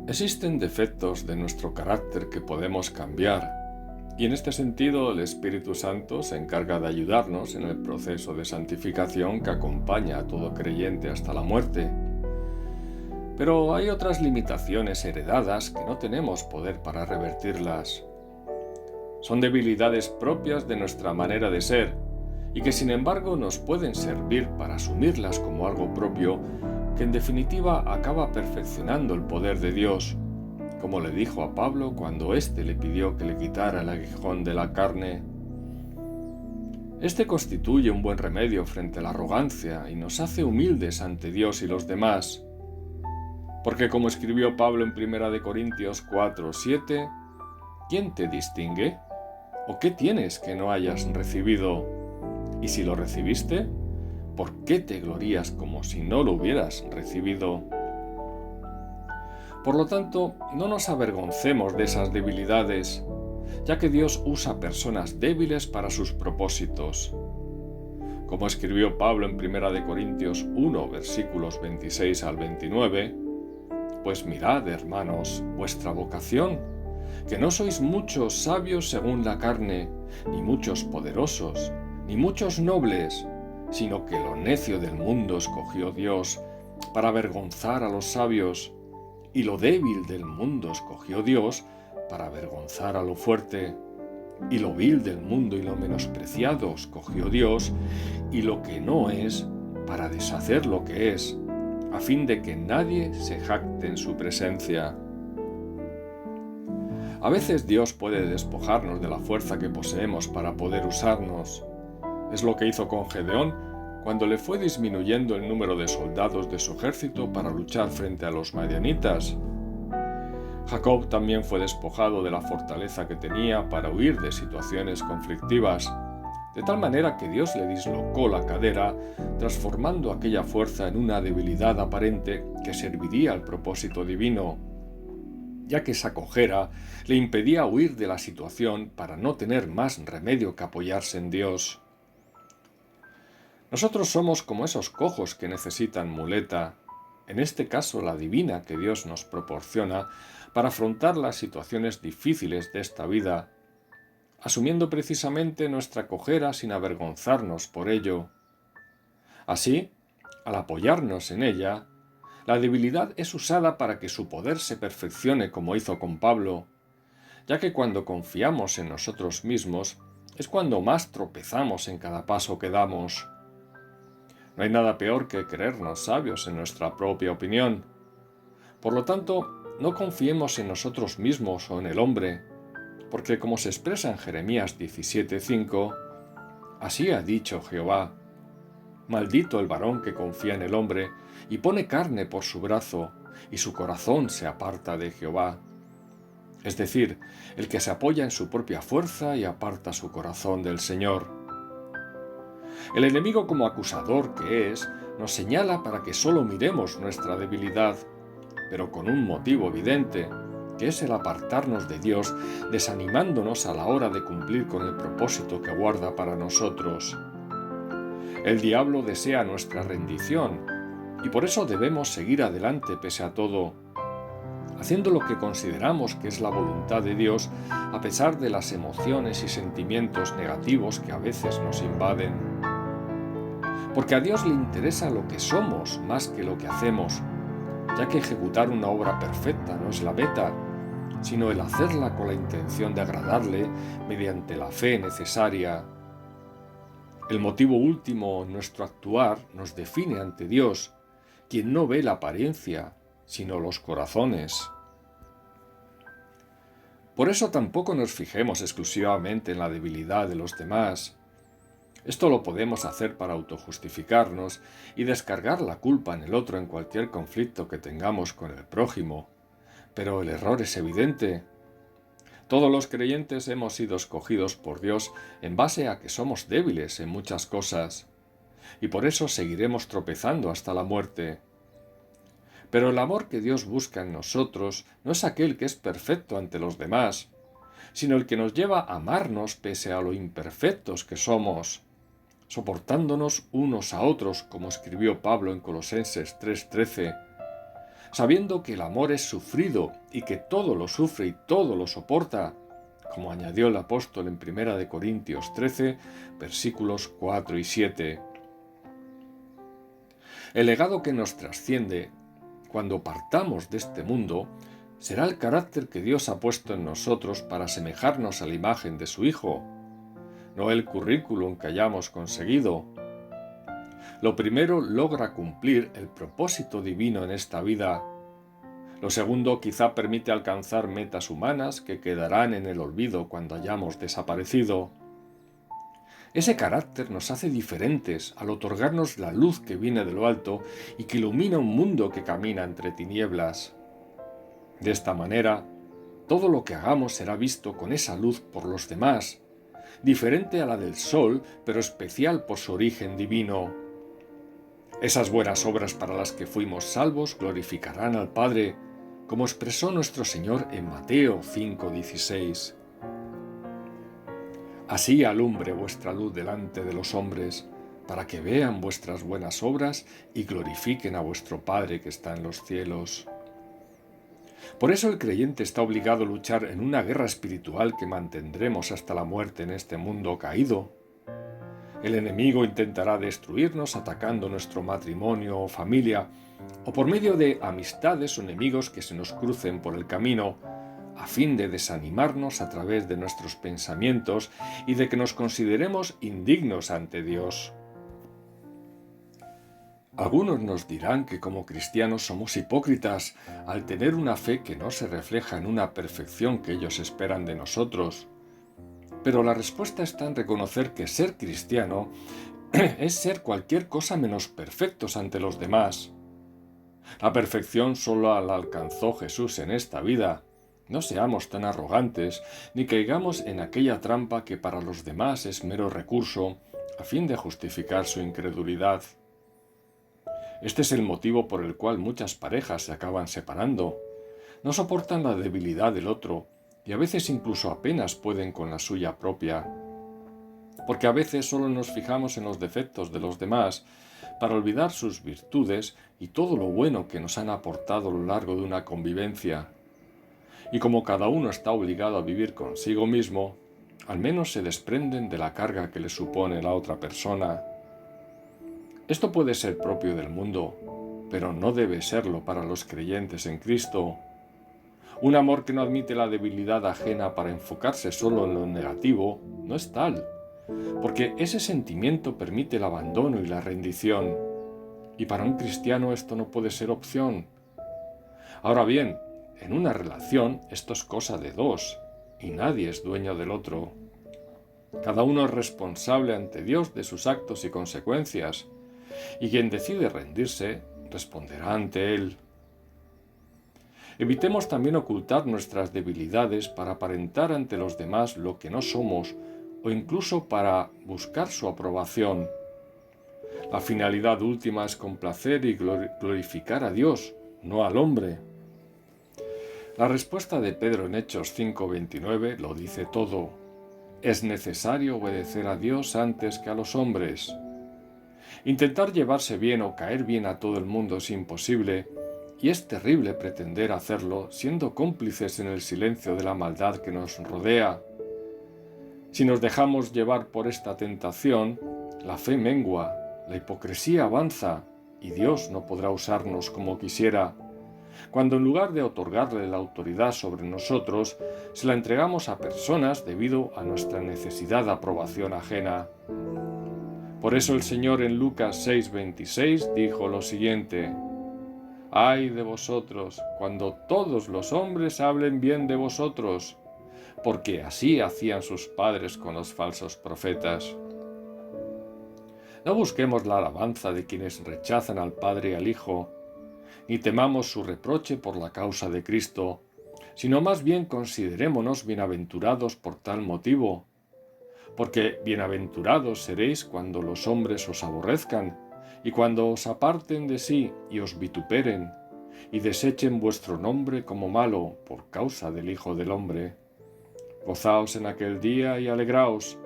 Existen defectos de nuestro carácter que podemos cambiar, y en este sentido el Espíritu Santo se encarga de ayudarnos en el proceso de santificación que acompaña a todo creyente hasta la muerte. Pero hay otras limitaciones heredadas que no tenemos poder para revertirlas. Son debilidades propias de nuestra manera de ser y que sin embargo nos pueden servir para asumirlas como algo propio que en definitiva acaba perfeccionando el poder de Dios, como le dijo a Pablo cuando éste le pidió que le quitara el aguijón de la carne. Este constituye un buen remedio frente a la arrogancia y nos hace humildes ante Dios y los demás. Porque como escribió Pablo en 1 Corintios 4:7, ¿quién te distingue? ¿O qué tienes que no hayas recibido? Y si lo recibiste, ¿por qué te glorías como si no lo hubieras recibido? Por lo tanto, no nos avergoncemos de esas debilidades, ya que Dios usa personas débiles para sus propósitos. Como escribió Pablo en 1 Corintios 1, versículos 26 al 29, pues mirad, hermanos, vuestra vocación, que no sois muchos sabios según la carne, ni muchos poderosos, ni muchos nobles, sino que lo necio del mundo escogió Dios para avergonzar a los sabios, y lo débil del mundo escogió Dios para avergonzar a lo fuerte, y lo vil del mundo y lo menospreciado escogió Dios, y lo que no es, para deshacer lo que es, a fin de que nadie se jacte en su presencia. A veces Dios puede despojarnos de la fuerza que poseemos para poder usarnos. Es lo que hizo con Gedeón cuando le fue disminuyendo el número de soldados de su ejército para luchar frente a los madianitas. Jacob también fue despojado de la fortaleza que tenía para huir de situaciones conflictivas, de tal manera que Dios le dislocó la cadera, transformando aquella fuerza en una debilidad aparente que serviría al propósito divino, ya que esa cojera le impedía huir de la situación para no tener más remedio que apoyarse en Dios. Nosotros somos como esos cojos que necesitan muleta, en este caso la divina que Dios nos proporciona para afrontar las situaciones difíciles de esta vida, asumiendo precisamente nuestra cojera sin avergonzarnos por ello. Así, al apoyarnos en ella, la debilidad es usada para que su poder se perfeccione como hizo con Pablo, ya que cuando confiamos en nosotros mismos es cuando más tropezamos en cada paso que damos. No hay nada peor que creernos sabios en nuestra propia opinión. Por lo tanto, no confiemos en nosotros mismos o en el hombre, porque como se expresa en Jeremías 17:5, así ha dicho Jehová: maldito el varón que confía en el hombre y pone carne por su brazo, y su corazón se aparta de Jehová. Es decir, el que se apoya en su propia fuerza y aparta su corazón del Señor. El enemigo, como acusador que es, nos señala para que solo miremos nuestra debilidad, pero con un motivo evidente, que es el apartarnos de Dios, desanimándonos a la hora de cumplir con el propósito que guarda para nosotros. El diablo desea nuestra rendición, y por eso debemos seguir adelante pese a todo, haciendo lo que consideramos que es la voluntad de Dios, a pesar de las emociones y sentimientos negativos que a veces nos invaden. Porque a Dios le interesa lo que somos más que lo que hacemos, ya que ejecutar una obra perfecta no es la meta, sino el hacerla con la intención de agradarle mediante la fe necesaria. El motivo último en nuestro actuar nos define ante Dios, quien no ve la apariencia, sino los corazones. Por eso tampoco nos fijemos exclusivamente en la debilidad de los demás. Esto lo podemos hacer para autojustificarnos y descargar la culpa en el otro en cualquier conflicto que tengamos con el prójimo. Pero el error es evidente. Todos los creyentes hemos sido escogidos por Dios en base a que somos débiles en muchas cosas, y por eso seguiremos tropezando hasta la muerte. Pero el amor que Dios busca en nosotros no es aquel que es perfecto ante los demás, sino el que nos lleva a amarnos pese a lo imperfectos que somos, soportándonos unos a otros, como escribió Pablo en Colosenses 3:13, sabiendo que el amor es sufrido y que todo lo sufre y todo lo soporta, como añadió el apóstol en 1 Corintios 13, versículos 4 y 7. El legado que nos trasciende cuando partamos de este mundo será el carácter que Dios ha puesto en nosotros para asemejarnos a la imagen de su Hijo, no el currículum que hayamos conseguido. Lo primero logra cumplir el propósito divino en esta vida. Lo segundo quizá permite alcanzar metas humanas que quedarán en el olvido cuando hayamos desaparecido. Ese carácter nos hace diferentes al otorgarnos la luz que viene de lo alto y que ilumina un mundo que camina entre tinieblas. De esta manera, todo lo que hagamos será visto con esa luz por los demás, diferente a la del sol, pero especial por su origen divino. Esas buenas obras para las que fuimos salvos glorificarán al Padre, como expresó nuestro Señor en Mateo 5:16. Así alumbre vuestra luz delante de los hombres, para que vean vuestras buenas obras y glorifiquen a vuestro Padre que está en los cielos. Por eso el creyente está obligado a luchar en una guerra espiritual que mantendremos hasta la muerte en este mundo caído. El enemigo intentará destruirnos atacando nuestro matrimonio o familia, o por medio de amistades o enemigos que se nos crucen por el camino, a fin de desanimarnos a través de nuestros pensamientos y de que nos consideremos indignos ante Dios. Algunos nos dirán que como cristianos somos hipócritas al tener una fe que no se refleja en una perfección que ellos esperan de nosotros. Pero la respuesta está en reconocer que ser cristiano es ser cualquier cosa menos perfectos ante los demás. La perfección solo la alcanzó Jesús en esta vida. No seamos tan arrogantes, ni caigamos en aquella trampa que para los demás es mero recurso, a fin de justificar su incredulidad. Este es el motivo por el cual muchas parejas se acaban separando. No soportan la debilidad del otro, y a veces incluso apenas pueden con la suya propia. Porque a veces solo nos fijamos en los defectos de los demás, para olvidar sus virtudes y todo lo bueno que nos han aportado a lo largo de una convivencia. Y como cada uno está obligado a vivir consigo mismo, al menos se desprenden de la carga que le supone la otra persona. Esto puede ser propio del mundo, pero no debe serlo para los creyentes en Cristo. Un amor que no admite la debilidad ajena para enfocarse solo en lo negativo no es tal, porque ese sentimiento permite el abandono y la rendición, y para un cristiano esto no puede ser opción. Ahora bien, en una relación esto es cosa de dos, y nadie es dueño del otro. Cada uno es responsable ante Dios de sus actos y consecuencias, y quien decide rendirse responderá ante Él. Evitemos también ocultar nuestras debilidades para aparentar ante los demás lo que no somos o incluso para buscar su aprobación. La finalidad última es complacer y glorificar a Dios, no al hombre. La respuesta de Pedro en Hechos 5:29 lo dice todo. Es necesario obedecer a Dios antes que a los hombres. Intentar llevarse bien o caer bien a todo el mundo es imposible, y es terrible pretender hacerlo siendo cómplices en el silencio de la maldad que nos rodea. Si nos dejamos llevar por esta tentación, la fe mengua, la hipocresía avanza, y Dios no podrá usarnos como quisiera, cuando en lugar de otorgarle la autoridad sobre nosotros, se la entregamos a personas debido a nuestra necesidad de aprobación ajena. Por eso el Señor en Lucas 6:26 dijo lo siguiente: «Ay de vosotros, cuando todos los hombres hablen bien de vosotros, porque así hacían sus padres con los falsos profetas». No busquemos la alabanza de quienes rechazan al Padre y al Hijo, ni temamos su reproche por la causa de Cristo, sino más bien considerémonos bienaventurados por tal motivo, porque bienaventurados seréis cuando los hombres os aborrezcan, y cuando os aparten de sí y os vituperen, y desechen vuestro nombre como malo por causa del Hijo del Hombre. Gozaos en aquel día y alegraos,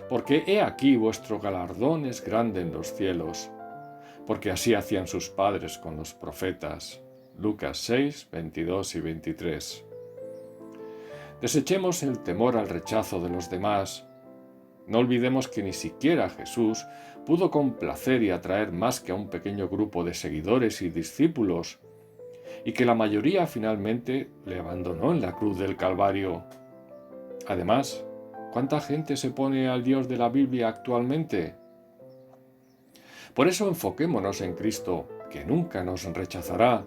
porque he aquí vuestro galardón es grande en los cielos, porque así hacían sus padres con los profetas. Lucas 6, 22 y 23. Desechemos el temor al rechazo de los demás. No olvidemos que ni siquiera Jesús pudo complacer y atraer más que a un pequeño grupo de seguidores y discípulos, y que la mayoría finalmente le abandonó en la cruz del Calvario. Además, ¿cuánta gente se pone al Dios de la Biblia actualmente? Por eso enfoquémonos en Cristo, que nunca nos rechazará,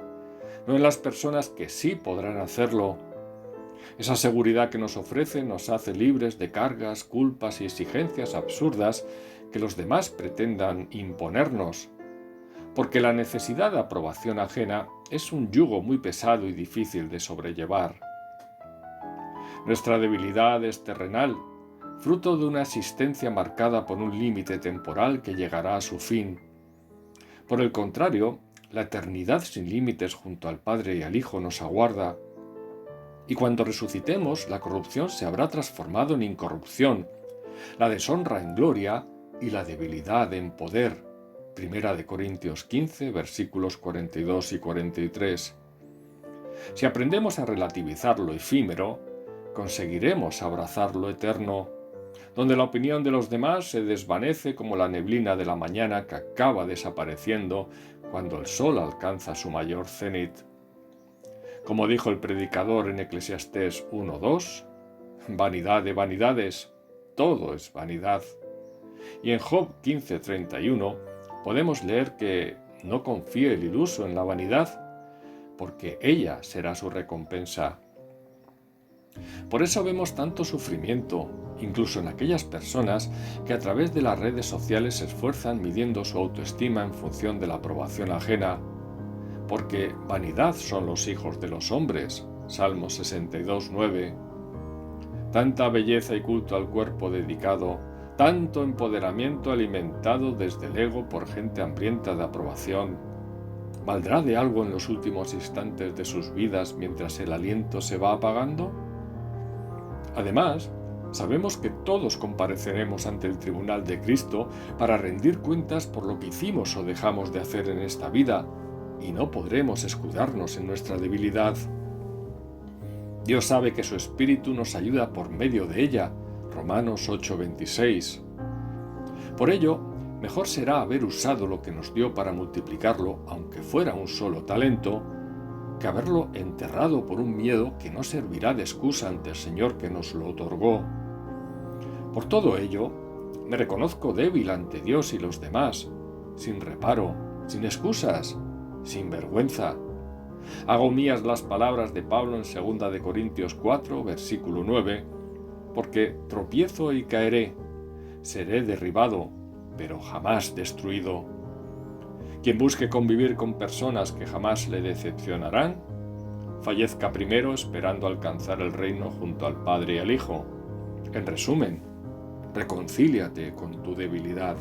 no en las personas que sí podrán hacerlo. Esa seguridad que nos ofrece nos hace libres de cargas, culpas y exigencias absurdas que los demás pretendan imponernos, porque la necesidad de aprobación ajena es un yugo muy pesado y difícil de sobrellevar. Nuestra debilidad es terrenal, fruto de una existencia marcada por un límite temporal que llegará a su fin. Por el contrario, la eternidad sin límites junto al Padre y al Hijo nos aguarda. Y cuando resucitemos, la corrupción se habrá transformado en incorrupción, la deshonra en gloria y la debilidad en poder. Primera de Corintios 15, versículos 42 y 43. Si aprendemos a relativizar lo efímero, conseguiremos abrazar lo eterno, donde la opinión de los demás se desvanece como la neblina de la mañana que acaba desapareciendo cuando el sol alcanza su mayor cenit. Como dijo el predicador en Eclesiastés 1:2, vanidad de vanidades, todo es vanidad. Y en Job 15:31 podemos leer que no confíe el iluso en la vanidad, porque ella será su recompensa. Por eso vemos tanto sufrimiento, incluso en aquellas personas que a través de las redes sociales se esfuerzan midiendo su autoestima en función de la aprobación ajena, porque vanidad son los hijos de los hombres, Salmo 62:9. Tanta belleza y culto al cuerpo dedicado, tanto empoderamiento alimentado desde el ego por gente hambrienta de aprobación, ¿valdrá de algo en los últimos instantes de sus vidas mientras el aliento se va apagando? Además, sabemos que todos compareceremos ante el tribunal de Cristo para rendir cuentas por lo que hicimos o dejamos de hacer en esta vida, y no podremos escudarnos en nuestra debilidad. Dios sabe que su Espíritu nos ayuda por medio de ella, Romanos 8:26. Por ello, mejor será haber usado lo que nos dio para multiplicarlo, aunque fuera un solo talento, que haberlo enterrado por un miedo que no servirá de excusa ante el Señor que nos lo otorgó. Por todo ello, me reconozco débil ante Dios y los demás, sin reparo, sin excusas, sin vergüenza. Hago mías las palabras de Pablo en 2 de Corintios 4, versículo 9, porque tropiezo y caeré, seré derribado, pero jamás destruido. Quien busque convivir con personas que jamás le decepcionarán, fallezca primero esperando alcanzar el reino junto al Padre y al Hijo. En resumen, reconcíliate con tu debilidad.